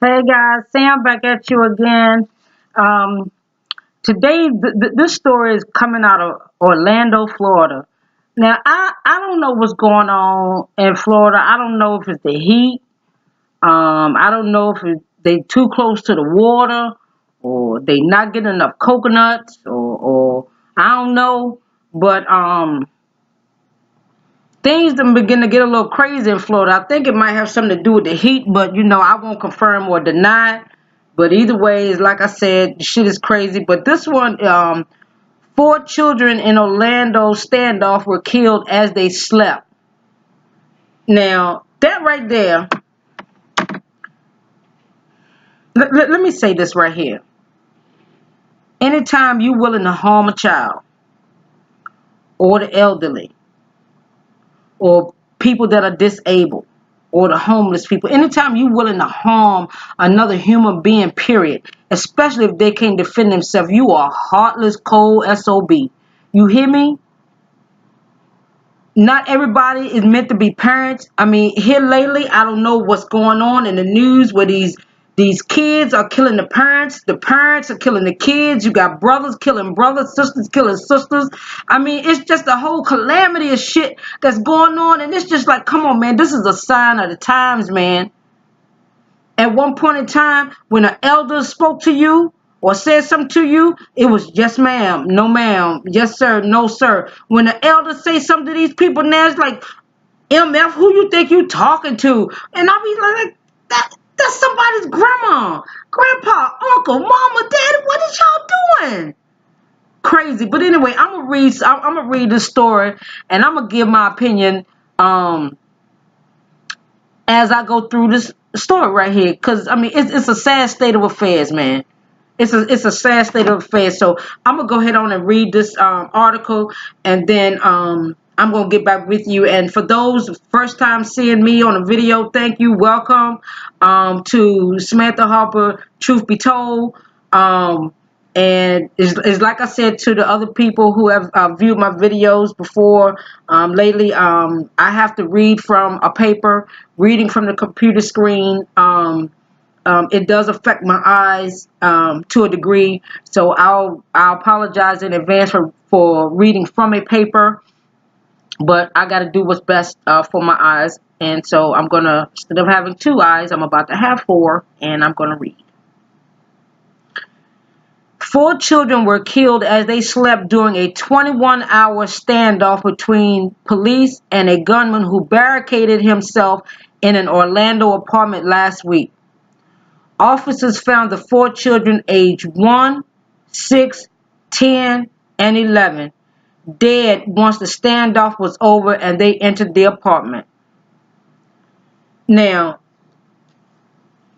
Hey guys, Sam back at you again. Um, Today, this story is coming out of Orlando, Florida. Now, I don't know what's going on in Florida. I don't know if it's the heat. I don't know if they too close to the water, or they not getting enough coconuts, or I don't know. But things done begin to get a little crazy in Florida. I think it might have something to do with the heat, but I won't confirm or deny. But either way, is like I said, shit is crazy. But this one, four children in Orlando standoff were killed as they slept. Now, that right there, let me say this right here. Anytime you willing to harm a child or the elderly or people that are disabled or the homeless people, anytime you willing to harm another human being, period, especially if they can't defend themselves, you are heartless, cold SOB. You hear me? Not everybody is meant to be parents. I mean, here lately, I don't know what's going on in the news where these kids are killing the parents are killing the kids. You got brothers killing brothers, sisters killing sisters. I mean, it's just a whole calamity of shit that's going on, and it's just like, come on, man, this is a sign of the times, man. At one point in time, when an elder spoke to you or said something to you, it was yes, ma'am, no, ma'am, yes, sir, no, sir. When the elder say something to these people now, it's like, MF, who you think you talking to? And I be like, that's somebody's grandma, grandpa, uncle, mama, daddy. What is y'all doing? Crazy. But anyway, I'm gonna read this story, and I'm gonna give my opinion as I go through this story right here, because I mean it's a sad state of affairs, man. It's a sad state of affairs. So I'm gonna go ahead on and read this article, and then I'm gonna get back with you. And for those first time seeing me on a video, thank you, welcome to Samantha Harper. Truth be told, and it's like I said to the other people who have viewed my videos before, lately, I have to read from a paper. Reading from the computer screen, it does affect my eyes to a degree. So I'll apologize in advance for reading from a paper, but I got to do what's best for my eyes. And so I'm going to, instead of having two eyes, I'm about to have four, and I'm going to read. Four children were killed as they slept during a 21-hour standoff between police and a gunman who barricaded himself in an Orlando apartment last week. Officers found the four children aged 1, 6, 10, and 11 dead once the standoff was over and they entered the apartment. Now,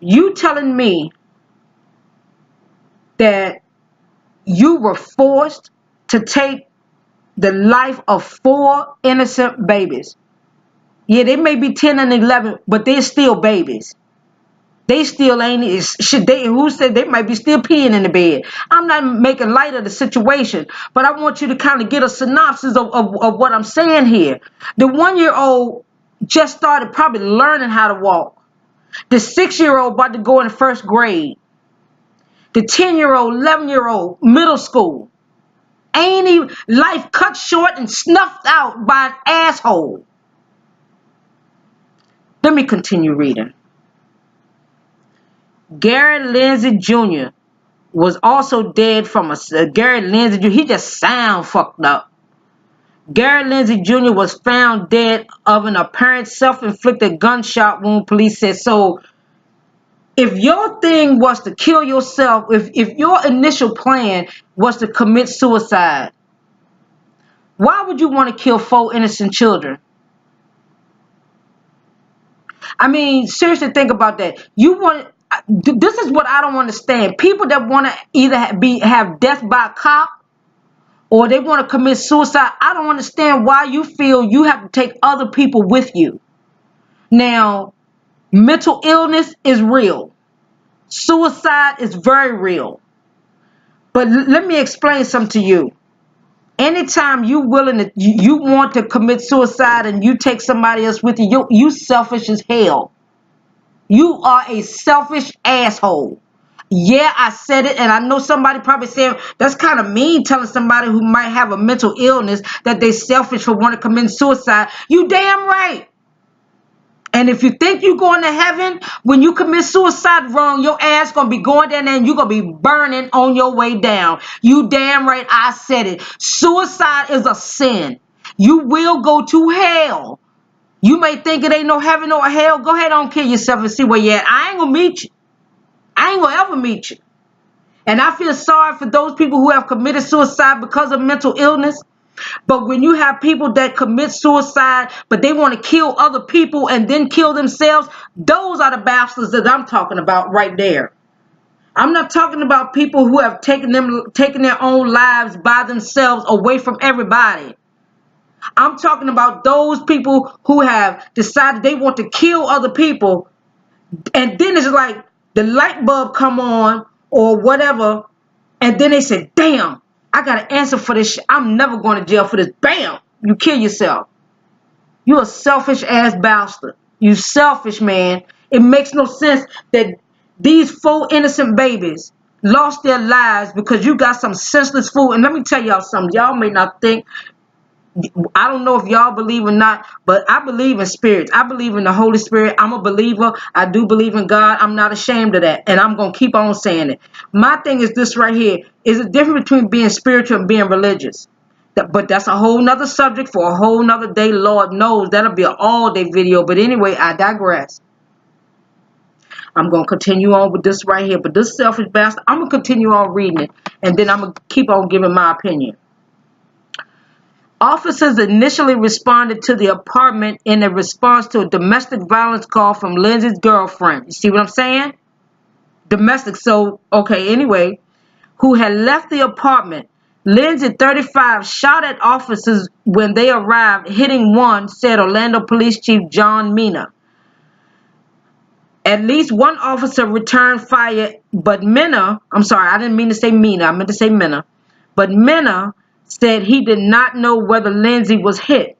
you telling me that you were forced to take the life of four innocent babies. Yeah, they may be 10 and 11, but they're still babies. They still ain't, who said they might be still peeing in the bed? I'm not making light of the situation, but I want you to kind of get a synopsis of what I'm saying here. The 1-year-old just started probably learning how to walk. The 6-year-old about to go in first grade. The 10-year-old, 11-year-old, middle school. Ain't even life cut short and snuffed out by an asshole. Let me continue reading. Gary Lindsay Jr. was also dead from a Gary Lindsay Jr. He just sound fucked up. Gary Lindsay Jr. was found dead of an apparent self-inflicted gunshot wound, police said. So if your thing was to kill yourself, if your initial plan was to commit suicide, why would you want to kill four innocent children? I mean, seriously, think about that. This is what I don't understand. People that want to either have death by cop or they want to commit suicide. I don't understand why you feel you have to take other people with you. Now, mental illness is real. Suicide is very real. But let me explain something to you. Anytime you want to commit suicide and you take somebody else with you, you selfish as hell. You are a selfish asshole. Yeah, I said it, and I know somebody probably said that's kind of mean telling somebody who might have a mental illness that they selfish for wanting to commit suicide. You damn right. And if you think you're going to heaven when you commit suicide wrong, your ass gonna be going down there and you're gonna be burning on your way down. You damn right, I said it. Suicide is a sin. You will go to hell. You may think it ain't no heaven or hell. Go ahead on, kill yourself and see where you at. I ain't gonna meet you. I ain't gonna ever meet you. And I feel sorry for those people who have committed suicide because of mental illness. But when you have people that commit suicide, but they want to kill other people and then kill themselves, those are the bastards that I'm talking about right there. I'm not talking about people who have taken their own lives by themselves away from everybody. I'm talking about those people who have decided they want to kill other people, and then it's like the light bulb come on or whatever, and then they say, damn, I got to answer for this shit. I'm never going to jail for this. Bam, you kill yourself. You a selfish ass bastard. You selfish, man. It makes no sense that these 4 innocent babies lost their lives because you got some senseless fool. And let me tell y'all something. Y'all may not think, I don't know if y'all believe or not, but I believe in spirits. I believe in the Holy Spirit. I'm a believer. I do believe in God. I'm not ashamed of that. And I'm going to keep on saying it. My thing is this right here. Is the difference between being spiritual and being religious. But that's a whole nother subject for a whole nother day. Lord knows that'll be an all-day video. But anyway, I digress. I'm going to continue on with this right here. But this selfish bastard, I'm going to continue on reading it. And then I'm going to keep on giving my opinion. Officers initially responded to the apartment in a response to a domestic violence call from Lindsay's girlfriend. You see what I'm saying? Domestic. So, okay, anyway, who had left the apartment. Lindsay, 35, shot at officers when they arrived, hitting one, said Orlando Police Chief John Mina. At least one officer returned fire, but Mina, I'm sorry, I didn't mean to say Mina, I meant to say Mina. But Mina said he did not know whether Lindsay was hit.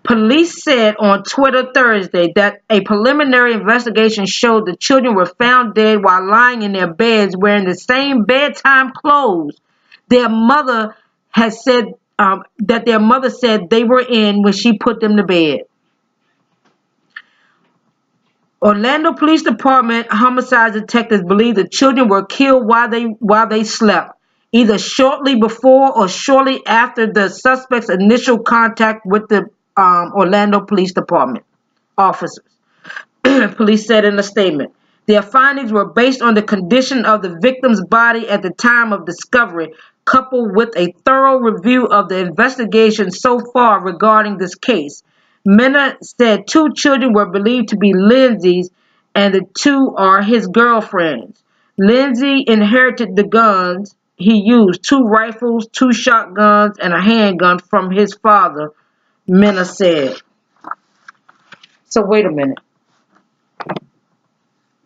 Police said on Twitter Thursday that a preliminary investigation showed the children were found dead while lying in their beds wearing the same bedtime clothes their mother has said that their mother said they were in when she put them to bed. Orlando Police Department homicide detectives believe the children were killed while they slept, either shortly before or shortly after the suspect's initial contact with the Orlando Police Department officers. Police said in a statement. Their findings were based on the condition of the victim's body at the time of discovery, coupled with a thorough review of the investigation so far regarding this case. Mena said 2 children were believed to be Lindsay's and the 2 are his girlfriends. Lindsay inherited the guns he used, 2 rifles, 2 shotguns, and a handgun from his father, Mena said. So wait a minute.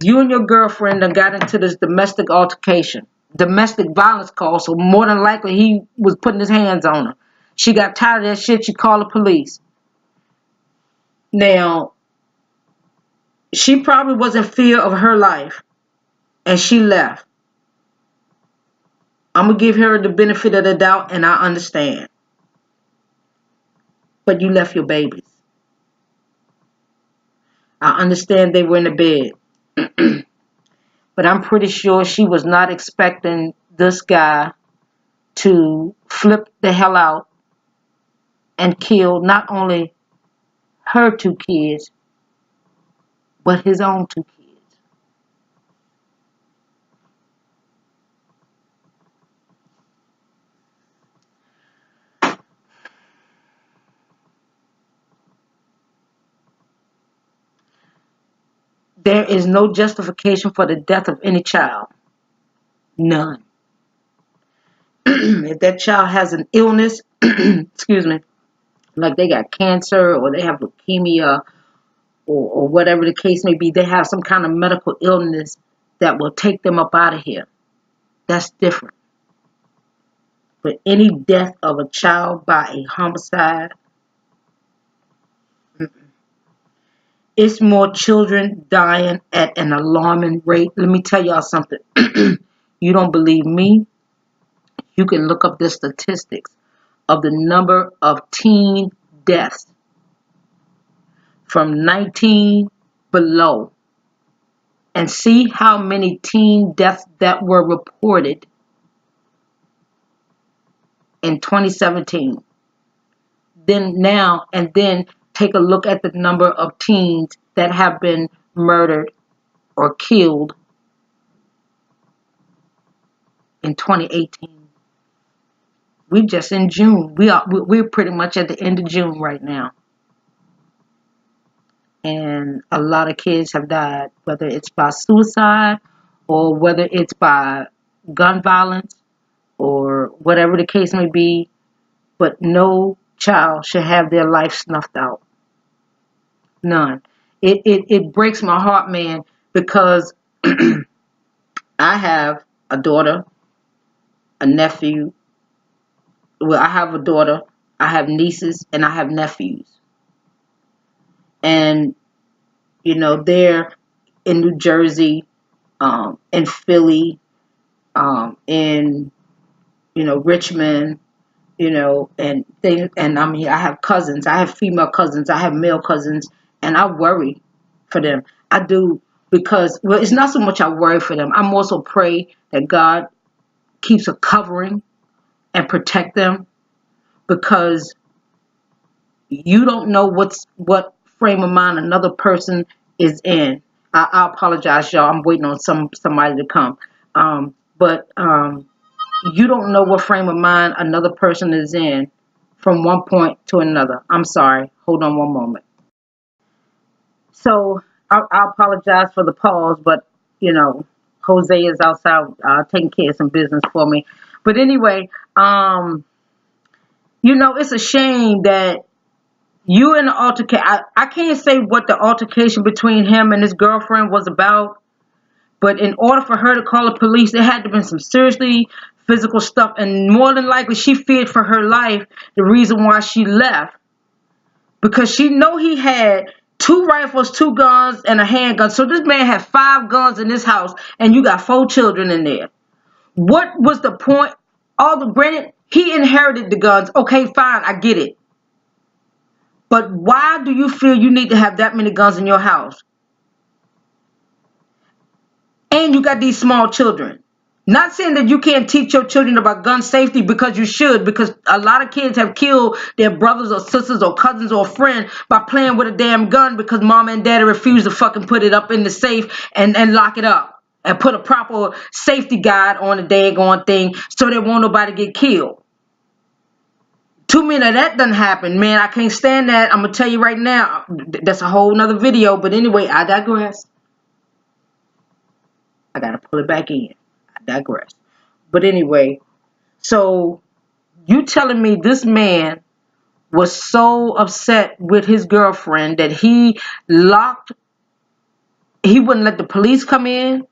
You and your girlfriend done got into this domestic altercation, domestic violence call, so more than likely he was putting his hands on her. She got tired of that shit. She called the police. Now, she probably was in fear of her life, and she left. I'm going to give her the benefit of the doubt, and I understand. But you left your babies. I understand they were in the bed. But I'm pretty sure she was not expecting this guy to flip the hell out and kill not only her 2 kids, but his own 2 kids. There is no justification for the death of any child. None. If that child has an illness, excuse me, like they got cancer or they have leukemia or whatever the case may be, they have some kind of medical illness that will take them up out of here. That's different. But any death of a child by a homicide, It's more children dying at an alarming rate. Let me tell y'all something. You don't believe me? You can look up the statistics of the number of teen deaths from 19 below and see how many teen deaths that were reported in 2017. Then take a look at the number of teens that have been murdered or killed in 2018. We just in June. We're pretty much at the end of June right now. And a lot of kids have died, whether it's by suicide or whether it's by gun violence or whatever the case may be. But no child should have their life snuffed out. None. It breaks my heart, man, because I have a daughter, a nephew. Well, I have a daughter, I have nieces, and I have nephews. And, you know, they're in New Jersey, in Philly, in, you know, Richmond, you know, and I mean, I have cousins, I have female cousins, I have male cousins, and I worry for them. I do, because, well, it's not so much I worry for them. I'm also pray that God keeps a covering and protect them, because you don't know what frame of mind another person is in. I apologize, y'all. I'm waiting on somebody to come. But you don't know what frame of mind another person is in from one point to another. I'm sorry. Hold on one moment. So I apologize for the pause, but you know, Jose is outside taking care of some business for me. But anyway, you know, it's a shame that you in the altercation. I can't say what the altercation between him and his girlfriend was about, but in order for her to call the police, there had to have been some seriously physical stuff, and more than likely she feared for her life. The reason why she left, because she know he had 2 rifles, 2 guns, and a handgun. So this man had 5 guns in this house, and you got 4 children in there. What was the point? Granted, he inherited the guns. Okay, fine, I get it. But why do you feel you need to have that many guns in your house? And you got these small children. Not saying that you can't teach your children about gun safety, because you should, because a lot of kids have killed their brothers or sisters or cousins or friends by playing with a damn gun because mama and daddy refused to fucking put it up in the safe and lock it up and put a proper safety guide on the daggone thing so there won't nobody get killed. Too many of that doesn't happen, man. I can't stand that. I'm going to tell you right now. That's a whole nother video. But anyway, I digress. I got to pull it back in. I digress. But anyway, so you telling me this man was so upset with his girlfriend that he wouldn't let the police come in?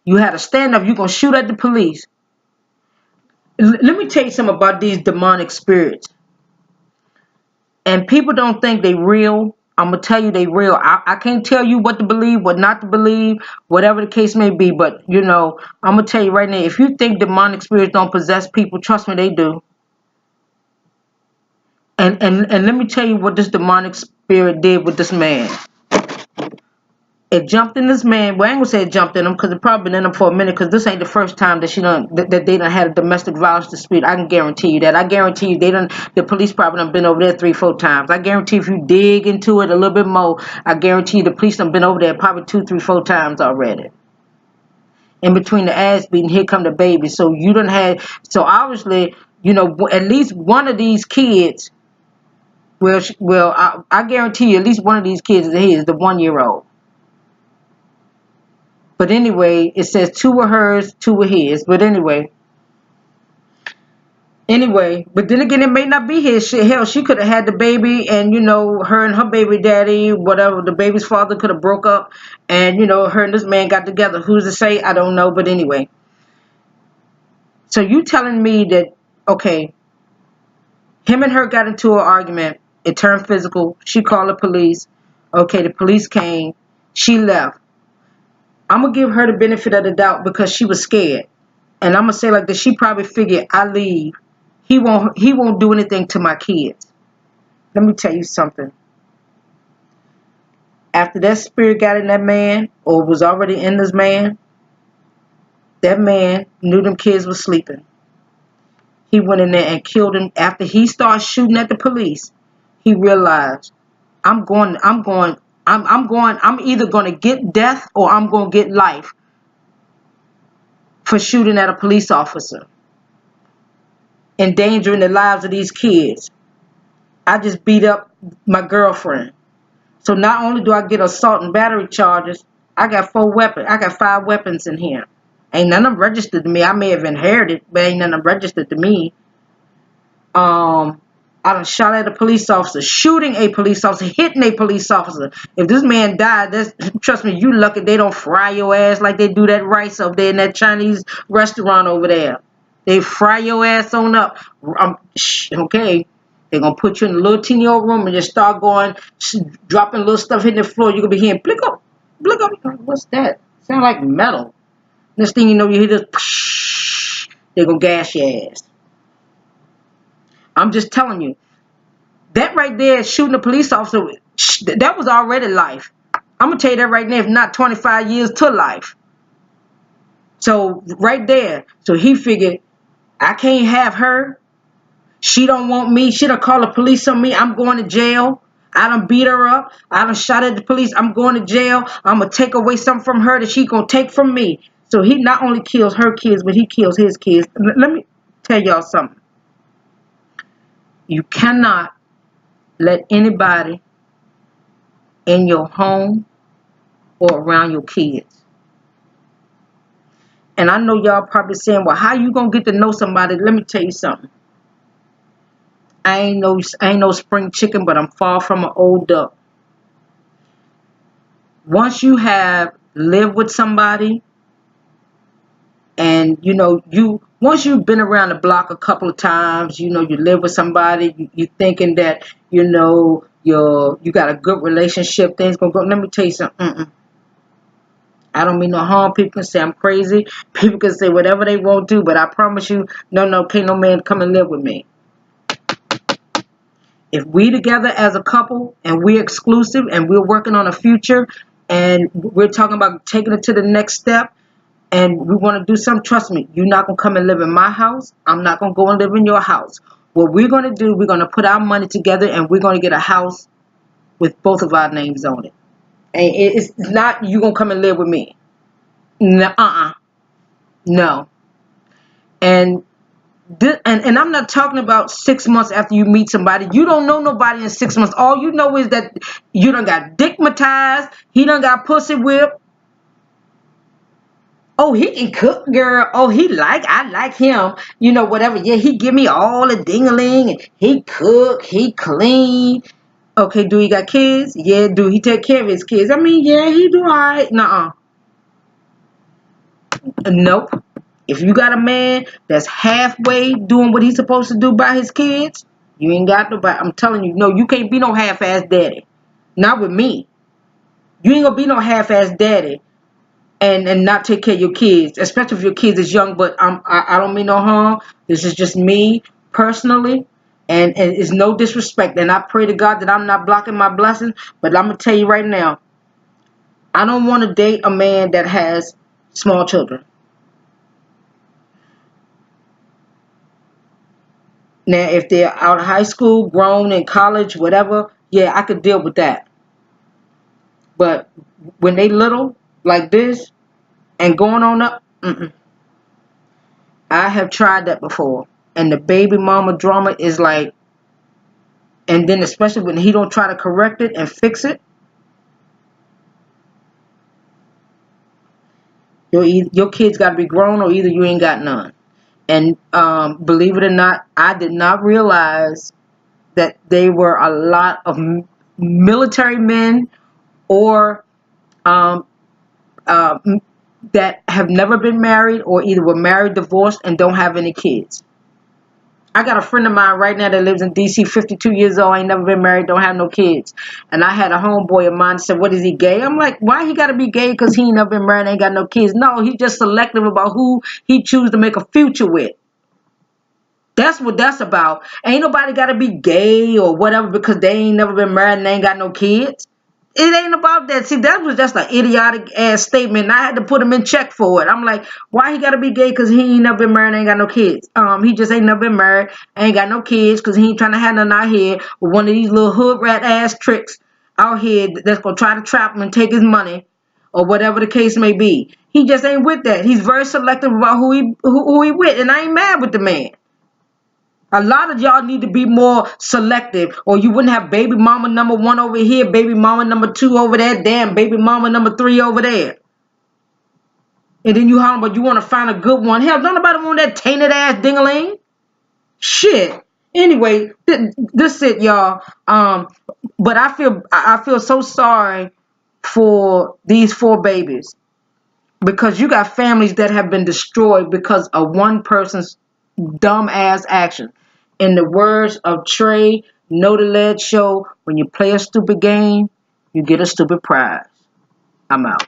You had a standoff. You're going to shoot at the police. Let me tell you something about these demonic spirits. And people don't think they real. I'm going to tell you they real. I can't tell you what to believe, what not to believe, whatever the case may be. But, you know, I'm going to tell you right now, if you think demonic spirits don't possess people, trust me, they do. And let me tell you what this demonic spirit did with this man. It jumped in this man. Well, I ain't gonna say it jumped in him, because it probably been in him for a minute, because this ain't the first time that that they done had a domestic violence dispute. I can guarantee you that. I guarantee you the police probably done been over there 3-4 times. I guarantee if you dig into it a little bit more, I guarantee you the police done been over there probably 2-3-4 times already. In between the ass beating, here come the baby. So you done had, so obviously, you know, at least one of these kids, I guarantee you at least one of these kids is his, the 1-year-old. But anyway, it says 2 were hers, 2 were his. But anyway, but then again, it may not be his. Shit, hell, she could have had the baby, and you know, her and her baby daddy, whatever, the baby's father could have broke up, and you know, her and this man got together. Who's to say? I don't know. But anyway, so you telling me that, okay, him and her got into an argument. It turned physical. She called the police. Okay, the police came. She left. I'm gonna give her the benefit of the doubt because she was scared. And I'm gonna say like this: she probably figured I leave, he won't do anything to my kids. Let me tell you something. After that spirit got in that man, or was already in this man, that man knew them kids was sleeping. He went in there and killed him. After he started shooting at the police, he realized I'm either gonna get death or I'm gonna get life for shooting at a police officer, endangering the lives of these kids. I just beat up my girlfriend. So not only do I get assault and battery charges, I got 4 weapons. I got 5 weapons in here. Ain't none of them registered to me. I may have inherited, but ain't none of them registered to me. I done shot at a police officer, shooting a police officer, hitting a police officer. If this man died, trust me, you lucky they don't fry your ass like they do that rice up there in that Chinese restaurant over there. They fry your ass on up. Okay. They're going to put you in a little teeny old room and just start going, dropping little stuff hitting the floor. You're going to be hearing, blick up, blick up. What's that? Sound like metal. Next thing you know, you hear this, they're going to gas your ass. I'm just telling you. That right there, shooting a police officer, that was already life. I'm going to tell you that right now, if not 25 years to life. So, right there. So, he figured, I can't have her. She don't want me. She done call the police on me. I'm going to jail. I done beat her up. I done shot at the police. I'm going to jail. I'm going to take away something from her that she going to take from me. So, he not only kills her kids, but he kills his kids. Let me tell y'all something. You cannot let anybody in your home or around your kids. And I know y'all probably saying, well, how you gonna get to know somebody? Let me tell you something. I ain't no spring chicken, but I'm far from an old duck. Once you have lived with somebody, and once you've been around the block a couple of times, you live with somebody, you thinking that you got a good relationship, things gonna go. Let me tell you something. I don't mean no harm. People can say I'm crazy. People can say whatever they want to, but I promise you, no, can't no man come and live with me. If we together as a couple and we're exclusive and we're working on a future and we're talking about taking it to the next step and we want to do something, trust me, you're not going to come and live in my house. I'm not going to go and live in your house. What we're going to do, we're going to put our money together and we're going to get a house with both of our names on it. And it's not you going to come and live with me. No. No. And I'm not talking about 6 months after you meet somebody. You don't know nobody in 6 months. All you know is that you done got dickmatized. He done got pussy whipped. Oh, he can cook, girl. Oh, I like him. Whatever. Yeah, he give me all the ding-a-ling. And he cook. He clean. Okay, do he got kids? Yeah, do he take care of his kids? I mean, yeah, he do all right. Nuh-uh. Nope. If you got a man that's halfway doing what he's supposed to do by his kids, you ain't got nobody. I'm telling you, no, you can't be no half-ass daddy. Not with me. You ain't gonna be no half-ass daddy and not take care of your kids, especially if your kids is young. But I don't mean no harm. This is just me personally, and it's no disrespect. And I pray to God that I'm not blocking my blessing. But I'm gonna tell you right now, I don't want to date a man that has small children. Now, if they're out of high school, grown, in college, whatever, yeah, I could deal with that. But when they little, like this, and going on up, I have tried that before. And the baby mama drama is like, and then especially when he don't try to correct it and fix it, your kids got to be grown or either you ain't got none. And believe it or not, I did not realize that they were a lot of military men or that have never been married or either were married, divorced, and don't have any kids. I got a friend of mine right now that lives in D.C., 52 years old, ain't never been married, don't have no kids. And I had a homeboy of mine said, what is he, gay? I'm like, why he got to be gay because he ain't never been married, ain't got no kids? No, he's just selective about who he chooses to make a future with. That's what that's about. Ain't nobody got to be gay or whatever because they ain't never been married and they ain't got no kids. It ain't about that. See, that was just an idiotic ass statement. And I had to put him in check for it. I'm like, why he gotta be gay? Cause he ain't never been married, ain't got no kids. He just ain't never been married, ain't got no kids, cause he ain't trying to have nothing out here with one of these little hood rat ass tricks out here that's gonna try to trap him and take his money, or whatever the case may be. He just ain't with that. He's very selective about who he with, and I ain't mad with the man. A lot of y'all need to be more selective, or you wouldn't have baby mama number 1 over here, baby mama number 2 over there, damn baby mama number 3 over there. And then you holler, but you want to find a good one. Hell, don't nobody want that tainted ass ding-a-ling. Shit. Anyway, this it, y'all. But I feel so sorry for these 4 babies, because you got families that have been destroyed because of one person's dumb ass action. In the words of Trey Know the Lead Show, when you play a stupid game, you get a stupid prize. I'm out.